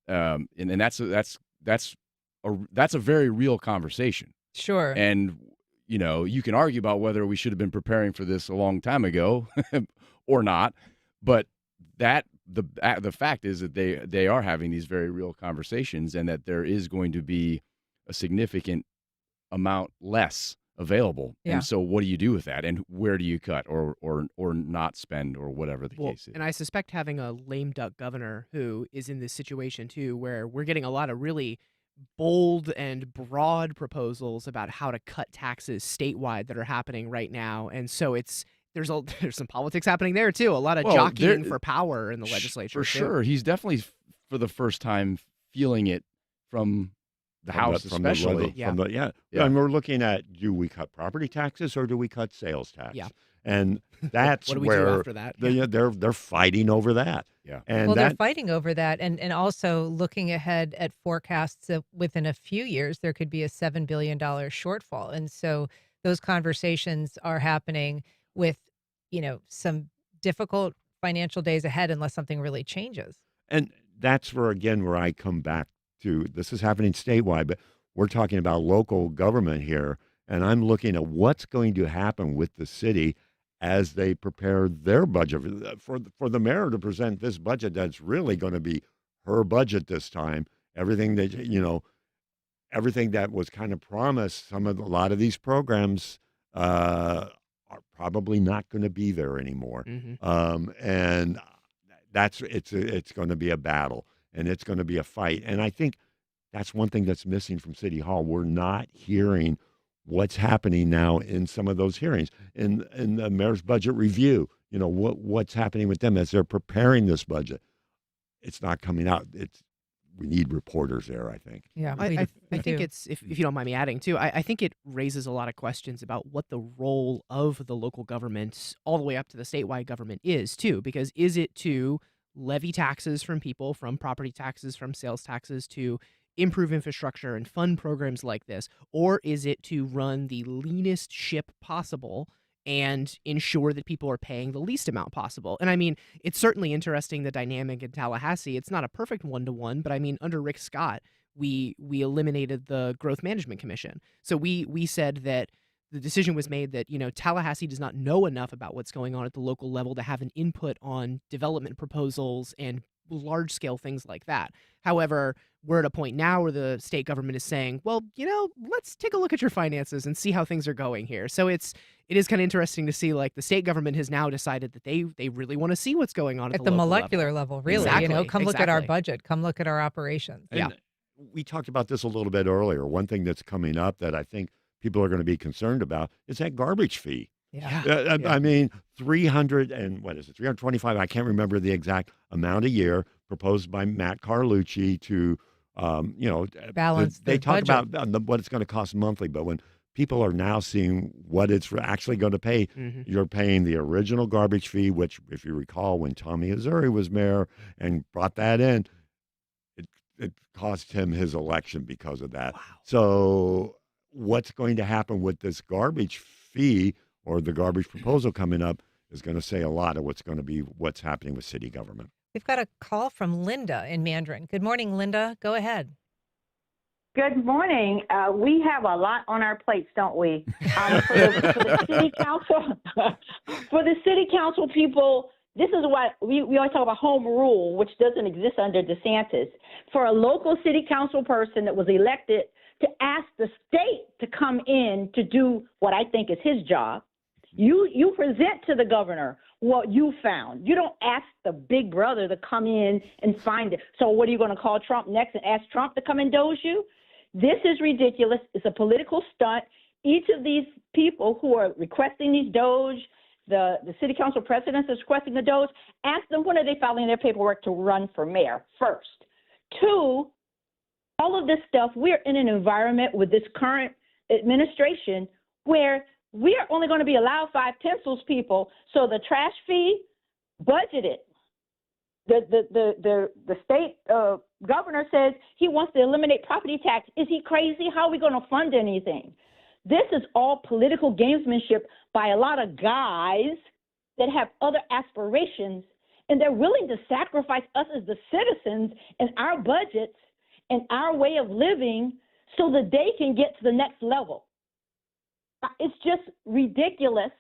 And that's a very real conversation. Sure. And you can argue about whether we should have been preparing for this a long time ago or not, but the fact is that they are having these very real conversations, and that there is going to be a significant amount less available. Yeah. And so what do you do with that, and where do you cut or not spend, or whatever the case is? And I suspect having a lame duck governor who is in this situation too, where we're getting a lot of really bold and broad proposals about how to cut taxes statewide that are happening right now. And so there's some politics happening there too. A lot of jockeying for power in the legislature. For sure. He's definitely for the first time feeling it from the House, especially. And we're looking at, do we cut property taxes or do we cut sales tax? Yeah. And that's what do we where do after that? they're fighting over that. Yeah. And they're fighting over that, and also looking ahead at forecasts of within a few years there could be a $7 billion shortfall, and so those conversations are happening with some difficult financial days ahead unless something really changes. And that's where I come back to, this is happening statewide, but we're talking about local government here, and I'm looking at what's going to happen with the city as they prepare their budget for the mayor to present this budget that's really going to be her budget this time. Everything that everything that was kind of promised, a lot of these programs are probably not going to be there anymore. And it's going to be a battle, and it's going to be a fight. And I think that's one thing that's missing from City Hall. We're not hearing what's happening now in some of those hearings, in the mayor's budget review. What's happening with them as they're preparing this budget. It's not coming out. We need reporters there, I think. Yeah, I think it's, if you don't mind me adding too, I think it raises a lot of questions about what the role of the local government all the way up to the statewide government is too, because is it to levy taxes from people, from property taxes, from sales taxes, to improve infrastructure and fund programs like this, or is it to run the leanest ship possible and ensure that people are paying the least amount possible? And I mean, it's certainly interesting, the dynamic in Tallahassee. It's not a perfect one-to-one, but I mean, under Rick Scott, we eliminated the Growth Management Commission. So we said that the decision was made that, Tallahassee does not know enough about what's going on at the local level to have an input on development proposals and large-scale things like that. However, we're at a point now where the state government is saying, well, let's take a look at your finances and see how things are going here. So it is kind of interesting to see, like, the state government has now decided that they really want to see what's going on at the local molecular level, really. Exactly. Come look at our budget. Come look at our operations. And we talked about this a little bit earlier. One thing that's coming up that I think people are going to be concerned about is that garbage fee. Yeah. I mean, 325, I can't remember the exact amount a year, proposed by Matt Carlucci to, balance they the talk budget. about what it's going to cost monthly, but when people are now seeing what it's actually going to pay, you're paying the original garbage fee, which, if you recall, when Tommy Azuri was mayor and brought that in, it cost him his election because of that. Wow. So what's going to happen with this garbage fee, or the garbage proposal coming up, is going to say a lot of what's happening with city government. We've got a call from Linda in Mandarin. Good morning, Linda. Go ahead. Good morning. We have a lot on our plates, don't we? For the city council, for the city council people, this is what we always talk about, home rule, which doesn't exist under DeSantis. For a local city council person that was elected to ask the state to come in to do what I think is his job, you present to the governor what you found. You don't ask the big brother to come in and find it. So what are you going to call Trump next and ask Trump to come and doge you? This is ridiculous. It's a political stunt. Each of these people who are requesting these doge, the city council president is requesting the doge, ask them when are they filing their paperwork to run for mayor first. Two, all of this stuff, we're in an environment with this current administration where we are only going to be allowed 5 pencils, people. So the trash fee, budgeted. The state governor says he wants to eliminate property tax. Is he crazy? How are we going to fund anything? This is all political gamesmanship by a lot of guys that have other aspirations, and they're willing to sacrifice us as the citizens and our budgets and our way of living so that they can get to the next level. It's just ridiculous.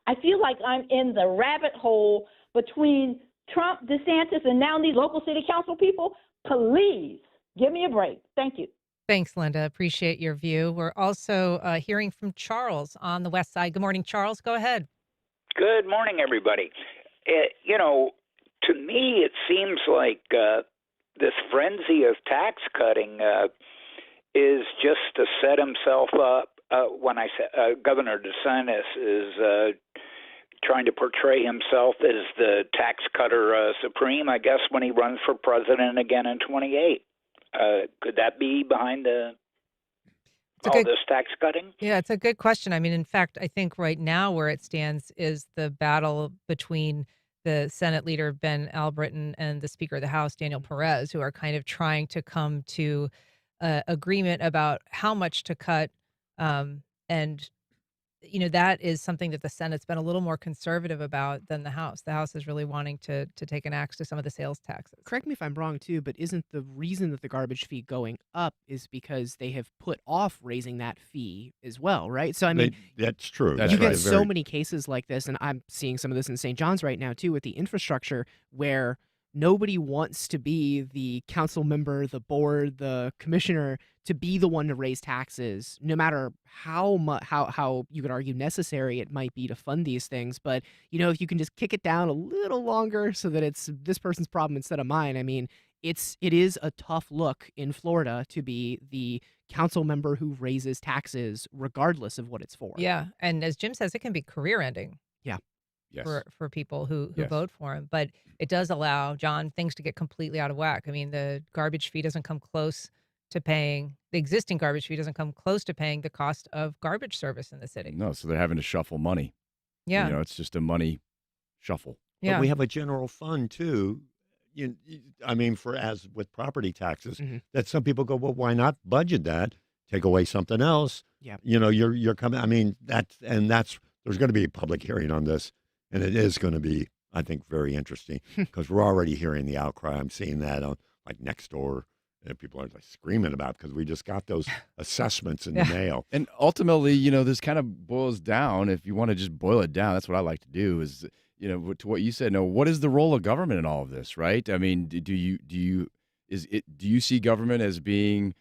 I feel like I'm in the rabbit hole between Trump, DeSantis, and now these local city council people. Please give me a break. Thank you. Thanks, Linda. Appreciate your view. We're also hearing from Charles on the west side. Good morning, Charles. Go ahead. Good morning, everybody. To me, it seems like this frenzy of tax cutting is just to set himself up. When I say Governor DeSantis is trying to portray himself as the tax cutter supreme, I guess, when he runs for president again in 28. Could that be behind this tax cutting? Yeah, it's a good question. I mean, in fact, I think right now where it stands is the battle between the Senate leader, Ben Albritton, and the Speaker of the House, Daniel Perez, who are kind of trying to come to agreement about how much to cut. And, that is something that the Senate's been a little more conservative about than the House. The House is really wanting to take an axe to some of the sales taxes. Correct me if I'm wrong, too, but isn't the reason that the garbage fee going up is because they have put off raising that fee as well, right? So, I mean, that's true. You get so many cases like this, and I'm seeing some of this in St. John's right now, too, with the infrastructure, where nobody wants to be the council member, the board, the commissioner to be the one to raise taxes, no matter how you could argue necessary it might be to fund these things. But, if you can just kick it down a little longer so that it's this person's problem instead of mine, I mean, it is a tough look in Florida to be the council member who raises taxes regardless of what it's for. Yeah. And as Jim says, it can be career ending. Yeah. Yes. For people who Yes. vote for him. But it does allow, John, things to get completely out of whack. I mean, the garbage fee doesn't come close to paying, the existing garbage fee doesn't come close to paying the cost of garbage service in the city. No, so they're having to shuffle money. Yeah. It's just a money shuffle. Yeah. But we have a general fund, too. As with property taxes, that some people go, well, why not budget that? Take away something else. Yeah. You're coming. I mean, there's going to be a public hearing on this. And it is going to be, I think, very interesting because we're already hearing the outcry. I'm seeing that on next door. And people are screaming about because we just got those assessments in the mail. And ultimately, this kind of boils down, if you want to just boil it down, that's what I like to do is, to what you said. No, what is the role of government in all of this, right? I mean, do you see government as being,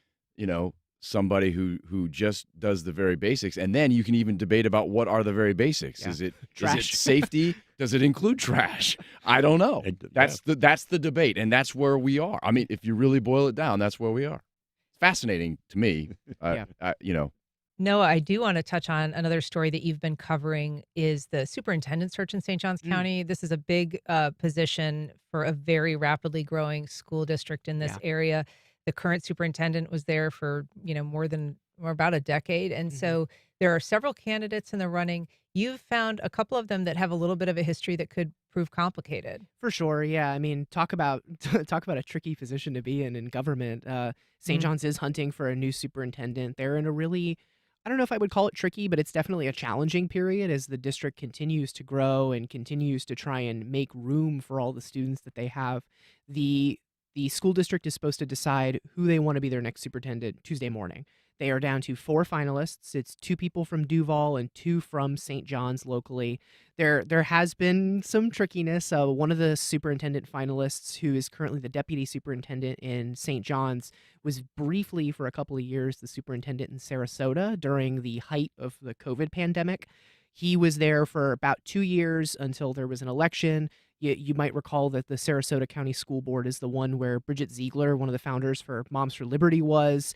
somebody who just does the very basics, and then you can even debate about what are the very basics. Yeah. Is it Trash. safety? Does it include trash? I don't know. That's the debate, and that's where we are. I mean, if you really boil it down, that's where we are. It's fascinating to me. Noah, I do want to touch on another story that you've been covering is the superintendent search in St. Johns County. This is a big position for a very rapidly growing school district in this area. The current superintendent was there for, about a decade. And so there are several candidates in the running. You've found a couple of them that have a little bit of a history that could prove complicated. For sure, yeah. I mean, talk about a tricky position to be in government. St. John's is hunting for a new superintendent. They're in a really, I don't know if I would call it tricky, but it's definitely a challenging period as the district continues to grow and continues to try and make room for all the students that they have. The school district is supposed to decide who they want to be their next superintendent Tuesday morning. They are down to 4 finalists. It's 2 people from Duval and 2 from St. John's locally. There has been some trickiness. One of the superintendent finalists, who is currently the deputy superintendent in St. John's, was briefly for a couple of years the superintendent in Sarasota during the height of the COVID pandemic. He was there for about 2 years until there was an election. You might recall that the Sarasota County School Board is the one where Bridget Ziegler, one of the founders for Moms for Liberty, was.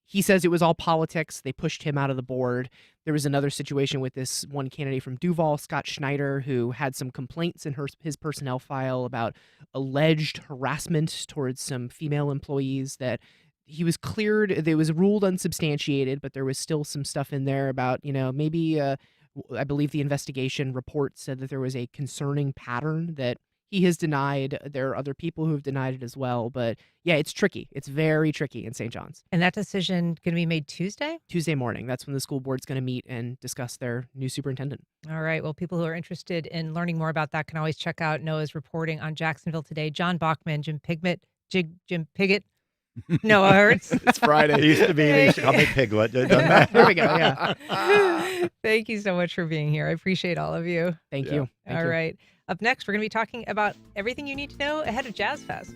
He says it was all politics. They pushed him out of the board. There was another situation with this one candidate from Duval, Scott Schneider, who had some complaints in his personnel file about alleged harassment towards some female employees that he was cleared. It was ruled unsubstantiated, but there was still some stuff in there about, maybe I believe the investigation report said that there was a concerning pattern that he has denied. There are other people who have denied it as well. But yeah, it's tricky. It's very tricky in St. John's. And that decision going to be made Tuesday? Tuesday morning. That's when the school board's going to meet and discuss their new superintendent. All right. Well, people who are interested in learning more about that can always check out Noah's reporting on Jacksonville Today. John Bachman, Jim Piggott. Noah Hertz. It's Friday. It used to be. They used to call me Piggott. It doesn't matter. There we go. Yeah. Thank you so much for being here. I appreciate all of you. Thank you. All right. Up next, we're going to be talking about everything you need to know ahead of Jazz Fest.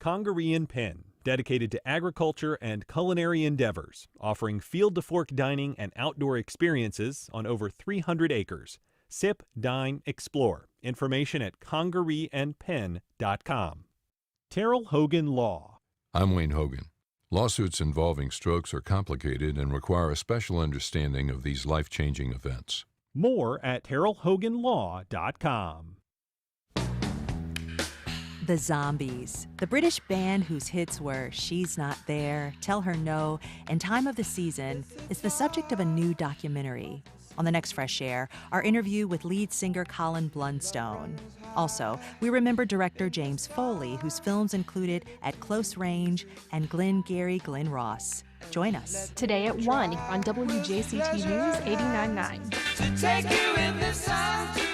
Congaree & Penn, dedicated to agriculture and culinary endeavors, offering field-to-fork dining and outdoor experiences on over 300 acres. Sip, dine, explore. Information at congareeandpenn.com. Terrell Hogan Law. I'm Wayne Hogan. Lawsuits involving strokes are complicated and require a special understanding of these life-changing events. More at terrellhoganlaw.com. The Zombies, the British band whose hits were She's Not There, Tell Her No, and Time of the Season, is the subject of a new documentary. On the next Fresh Air, our interview with lead singer Colin Blunstone. Also, we remember director James Foley, whose films included At Close Range and Glengarry Glen Ross. Join us. Today at 1 on WJCT News 89.9.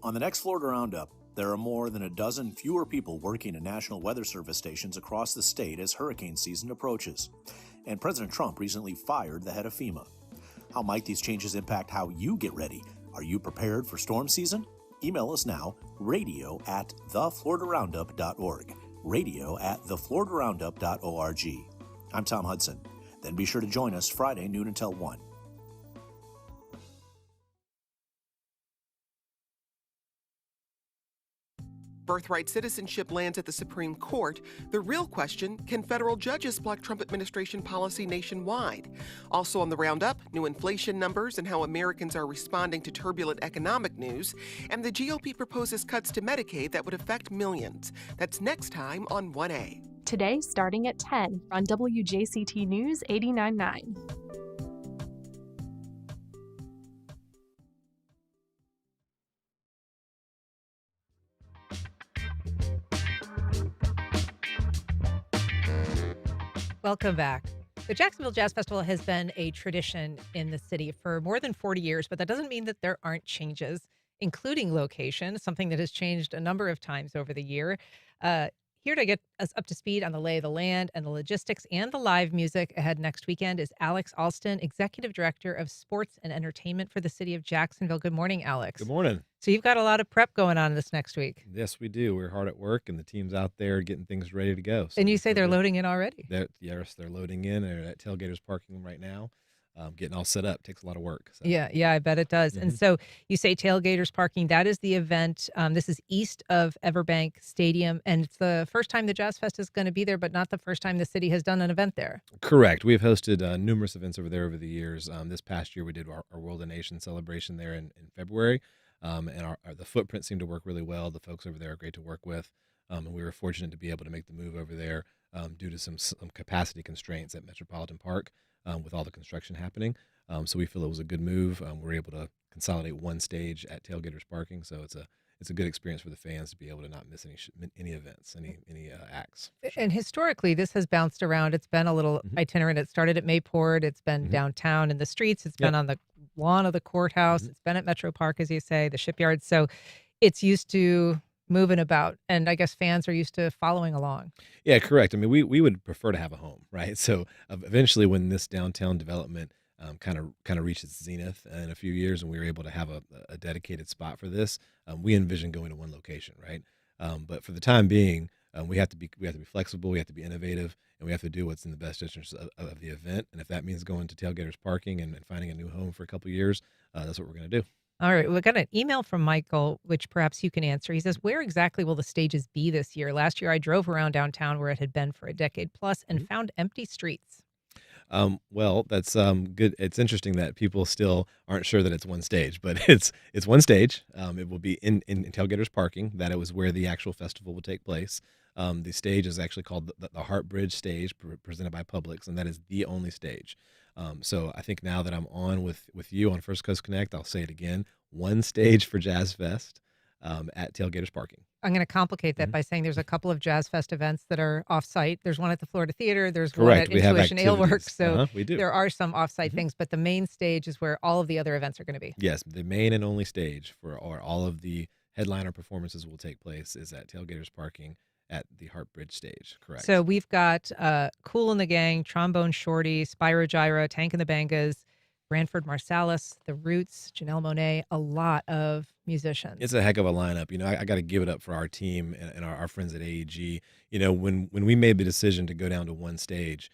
On the next Florida Roundup, there are more than a dozen fewer people working at National Weather Service stations across the state as hurricane season approaches. And President Trump recently fired the head of FEMA. How might these changes impact how you get ready? Are you prepared for storm season? Email us now, radio@thefloridaroundup.org. radio@thefloridaroundup.org. I'm Tom Hudson. Then be sure to join us Friday, noon until 1. Birthright citizenship lands at the Supreme Court. The real question, can federal judges block Trump administration policy nationwide? Also on the Roundup, new inflation numbers and how Americans are responding to turbulent economic news. And the GOP proposes cuts to Medicaid that would affect millions. That's next time on 1A. Today, starting at 10 on WJCT News 89.9. Welcome back. The Jacksonville Jazz Festival has been a tradition in the city for more than 40 years, but that doesn't mean that there aren't changes, including location, something that has changed a number of times over the year. Here to get us up to speed on the lay of the land and the logistics and the live music ahead next weekend is Alex Alston, Executive Director of Sports and Entertainment for the city of Jacksonville. Good morning, Alex. Good morning. So you've got a lot of prep going on this next week. Yes, we do. We're hard at work, and the team's out there getting things ready to go. So and you say they're loading in already? Yes, they're loading in. They're at Tailgaters Parking right now. Getting all set up takes a lot of work. So. Yeah, I bet it does. Mm-hmm. And so you say Tailgaters Parking, that is the event. This is east of Everbank Stadium, and it's the first time the Jazz Fest is going to be there, but not the first time the city has done an event there. Correct. We've hosted numerous events over there over the years. This past year, we did our World of Nations celebration there in February, and the footprint seemed to work really well. The folks over there are great to work with, and we were fortunate to be able to make the move over there due to some capacity constraints at Metropolitan Park. With all the construction happening. So we feel it was a good move. We're able to consolidate one stage at Tailgaters Parking. So it's a good experience for the fans to be able to not miss any events, any acts. Sure. And historically, this has bounced around. It's been a little itinerant. It started at Mayport. It's been downtown in the streets. It's been on the lawn of the courthouse. It's been at Metro Park, as you say, the shipyard. So it's used to moving about, and I guess fans are used to following along. Yeah, correct. I mean, we would prefer to have a home, right? So eventually when this downtown development kind of reached its zenith in a few years, and we were able to have a dedicated spot for this. We envision going to one location, right? But for the time being, we have to be flexible, we have to be innovative, and we have to do what's in the best interest of the event. And if that means going to Tailgaters Parking and finding a new home for a couple of years, that's what we're going to do. All right, we got an email from Michael, which perhaps you can answer. He says, where exactly will the stages be this year? Last year, I drove around downtown where it had been for a decade plus and found empty streets. Well, that's good. It's interesting that people still aren't sure that it's one stage, but it's one stage. It will be in Tailgaters Parking. That it was where the actual festival will take place. The stage is actually called the Heart Bridge stage, presented by Publix, and that is the only stage. So I think now that I'm on with you on First Coast Connect, I'll say it again: one stage for Jazz Fest at Tailgaters Parking. I'm going to complicate that by saying there's a couple of Jazz Fest events that are off-site. There's one at the Florida Theater. There's Correct. one at Intuition Aleworks. So we do. there are some off-site things, but the main stage is where all of the other events are going to be. Yes, the main and only stage for all of the headliner performances will take place is at Tailgaters Parking at the Heart Bridge stage. Correct. So we've got Kool and the Gang, Trombone Shorty, Spyro Gyra, Tank and the Bangas, Branford Marsalis, The Roots, Janelle Monáe, a lot of musicians. It's a heck of a lineup. You know, I got to give it up for our team and our friends at AEG. You know, when we made the decision to go down to one stage,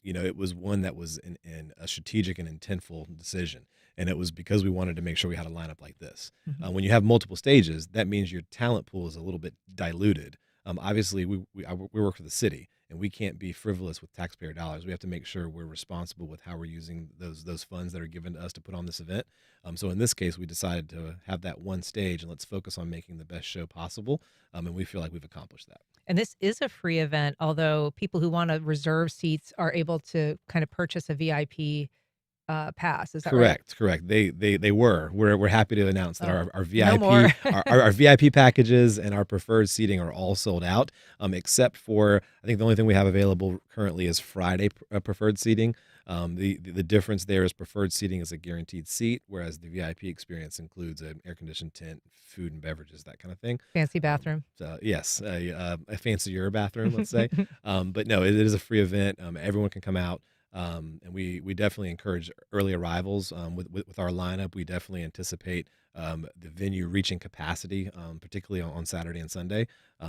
you know, it was one that was in a strategic and intentful decision. And it was because we wanted to make sure we had a lineup like this. When you have multiple stages, that means your talent pool is a little bit diluted. Obviously, we work for the city, and we can't be frivolous with taxpayer dollars. We have to make sure we're responsible with how we're using those funds that are given to us to put on this event. So in this case, we decided to have that one stage, and let's focus on making the best show possible. And we feel like we've accomplished that. And this is a free event, although people who want to reserve seats are able to kind of purchase a VIP pass. Is that correct? Correct. They were. We're happy to announce that our VIP no more. our VIP packages and our preferred seating are all sold out, except for I think the only thing we have available currently is Friday preferred seating. The difference there is preferred seating is a guaranteed seat, whereas the VIP experience includes an air conditioned tent, food and beverages, that kind of thing. Fancy bathroom. So yes, a fancier bathroom, let's say. But no, it is a free event. Everyone can come out. And we definitely encourage early arrivals with our lineup. We definitely anticipate the venue reaching capacity, particularly on Saturday and Sunday.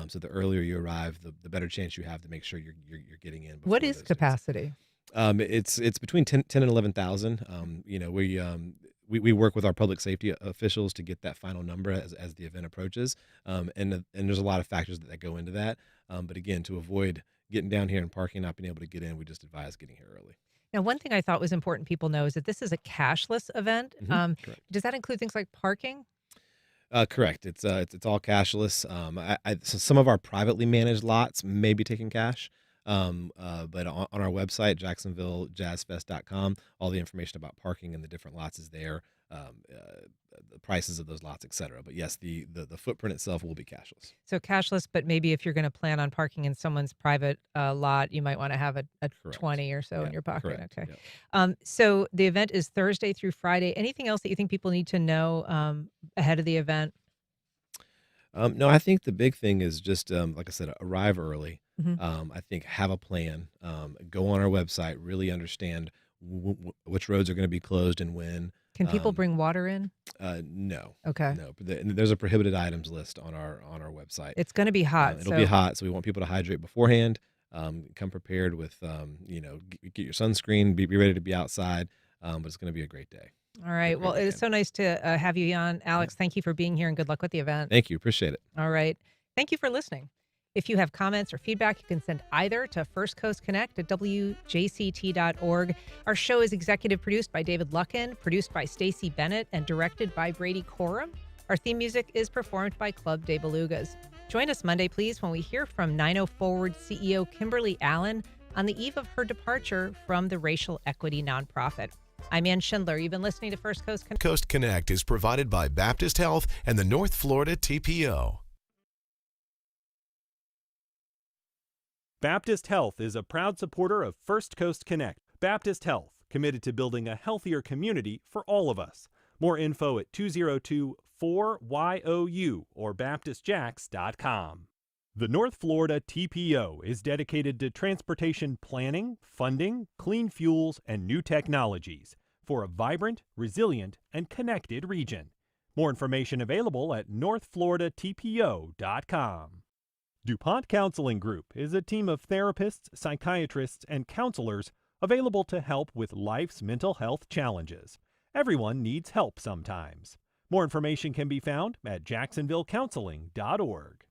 So the earlier you arrive, the better chance you have to make sure you're getting in. What is capacity? It's between 10 and 11,000. You know, we work with our public safety officials to get that final number as the event approaches. And there's a lot of factors that go into that. But again, to avoid getting down here and parking, not being able to get in, we just advise getting here early. Now, one thing I thought was important people know is that this is a cashless event. Does that include things like parking? Correct. It's all cashless. So some of our privately managed lots may be taking cash. But on our website, JacksonvilleJazzFest.com, all the information about parking and the different lots is there, the prices of those lots, et cetera. But yes, the footprint itself will be cashless. So cashless, but maybe if you're going to plan on parking in someone's private lot, you might want to have a 20 or so in your pocket. Correct. Okay. Yep. So the event is Thursday through Friday. Anything else that you think people need to know ahead of the event? No, I think the big thing is just, like I said, arrive early. Mm-hmm. I think have a plan. Go on our website, really understand which roads are going to be closed and when. Can people bring water in? No. Okay. No. There's a prohibited items list on our website. It's going to be hot. It'll be hot, so we want people to hydrate beforehand. Come prepared with, get your sunscreen, be ready to be outside. But it's going to be a great day. All right. Well, it's so nice to have you on, Alex. Yeah. Thank you for being here, and good luck with the event. Thank you. Appreciate it. All right. Thank you for listening. If you have comments or feedback, you can send either to First Coast Connect at WJCT.org. Our show is executive produced by David Luckin, produced by Stacey Bennett, and directed by Brady Coram. Our theme music is performed by Club de Belugas. Join us Monday, please, when we hear from 90 Forward CEO Kimberly Allen on the eve of her departure from the racial equity nonprofit. I'm Ann Schindler. You've been listening to First Coast Connect. Coast Connect is provided by Baptist Health and the North Florida TPO. Baptist Health is a proud supporter of First Coast Connect. Baptist Health, committed to building a healthier community for all of us. More info at 202-4YOU or BaptistJax.com. The North Florida TPO is dedicated to transportation planning, funding, clean fuels, and new technologies for a vibrant, resilient, and connected region. More information available at northfloridatpo.com. DuPont Counseling Group is a team of therapists, psychiatrists, and counselors available to help with life's mental health challenges. Everyone needs help sometimes. More information can be found at jacksonvillecounseling.org.